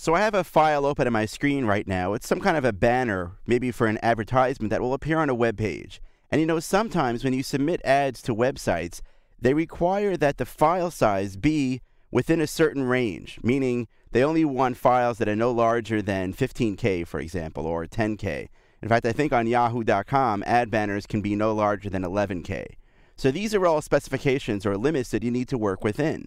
So I have a file open on my screen right now. It's some kind of a banner, maybe for an advertisement that will appear on a web page. And sometimes when you submit ads to websites, they require that the file size be within a certain range, meaning they only want files that are no larger than 15K, for example, or 10K. In fact, I think on yahoo.com, ad banners can be no larger than 11K. So these are all specifications or limits that you need to work within.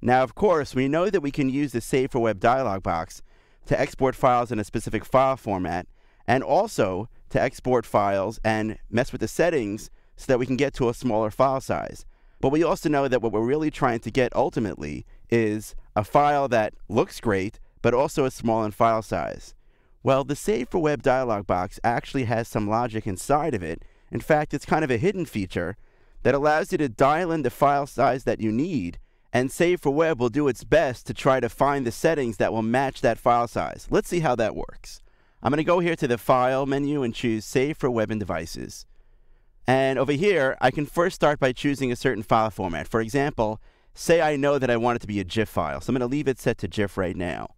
Now, of course, we know that we can use the Save for Web dialog box to export files in a specific file format, and also to export files and mess with the settings so that we can get to a smaller file size. But we also know that what we're really trying to get ultimately is a file that looks great, but also is small in file size. Well, the Save for Web dialog box actually has some logic inside of it. In fact, it's kind of a hidden feature that allows you to dial in the file size that you need, and Save for Web will do its best to try to find the settings that will match that file size. Let's see how that works. I'm going to go here to the File menu and choose Save for Web and Devices. And over here, I can first start by choosing a certain file format. For example, say I know that I want it to be a GIF file, so I'm going to leave it set to GIF right now.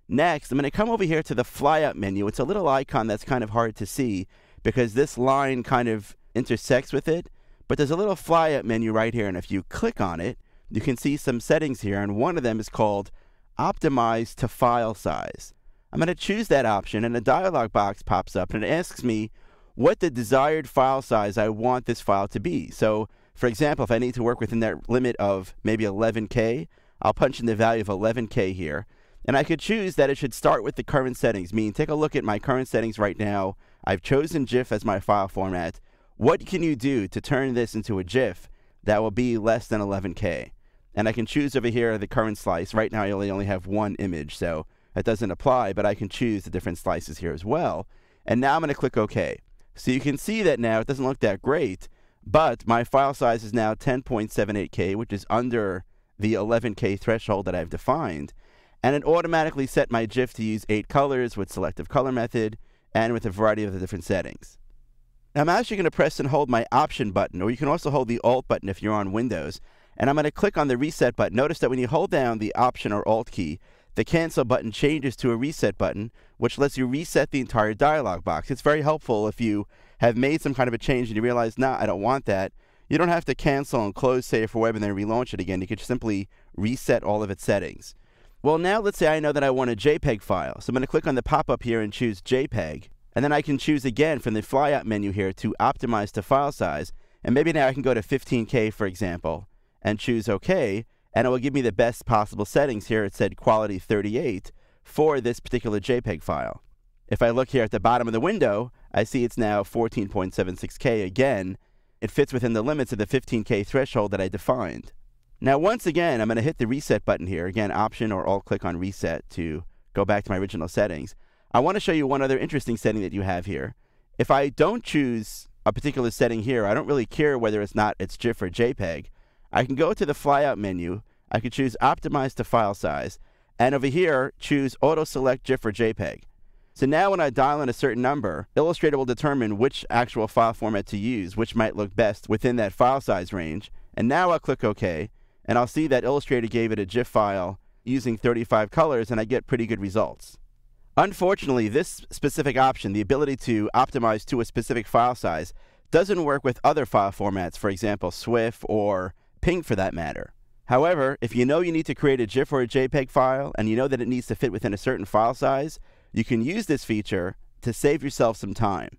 Next, I'm going to come over here to the flyout menu. It's a little icon that's kind of hard to see because this line kind of intersects with it, but there's a little flyout menu right here, and if you click on it, you can see some settings here, and one of them is called Optimize to File Size. I'm going to choose that option, and a dialog box pops up, and it asks me what the desired file size I want this file to be. So, for example, if I need to work within that limit of maybe 11K, I'll punch in the value of 11K here, and I could choose that it should start with the current settings, meaning take a look at my current settings right now. I've chosen GIF as my file format. What can you do to turn this into a GIF that will be less than 11K? And I can choose over here the current slice. Right now I only have one image, so that doesn't apply, but I can choose the different slices here as well. And now I'm going to click OK. So you can see that now it doesn't look that great, but my file size is now 10.78K, which is under the 11K threshold that I've defined. And it automatically set my GIF to use 8 colors with selective color method and with a variety of the different settings. Now I'm actually going to press and hold my Option button, or you can also hold the Alt button if you're on Windows. And I'm going to click on the Reset button. Notice that when you hold down the Option or Alt key, the Cancel button changes to a Reset button, which lets you reset the entire dialog box. It's very helpful if you have made some kind of a change and you realize, nah, I don't want that. You don't have to cancel and close Save for Web and then relaunch it again. You could simply reset all of its settings. Well, now let's say I know that I want a JPEG file. So I'm going to click on the pop-up here and choose JPEG. And then I can choose again from the flyout menu here to optimize to file size. And maybe now I can go to 15K, for example, and choose OK. And it will give me the best possible settings here. It said quality 38 for this particular JPEG file. If I look here at the bottom of the window, I see it's now 14.76K again. It fits within the limits of the 15K threshold that I defined. Now, once again, I'm going to hit the Reset button here. Again, Option or Alt-click on Reset to go back to my original settings. I want to show you one other interesting setting that you have here. If I don't choose a particular setting here, I don't really care whether it's GIF or JPEG. I can go to the flyout menu. I can choose Optimize to File Size. And over here, choose Auto-Select GIF or JPEG. So now when I dial in a certain number, Illustrator will determine which actual file format to use, which might look best within that file size range. And now I'll click OK. And I'll see that Illustrator gave it a GIF file using 35 colors, and I get pretty good results. Unfortunately, this specific option, the ability to optimize to a specific file size, doesn't work with other file formats, for example, SWF or PNG for that matter. However, if you know you need to create a GIF or a JPEG file, and you know that it needs to fit within a certain file size, you can use this feature to save yourself some time.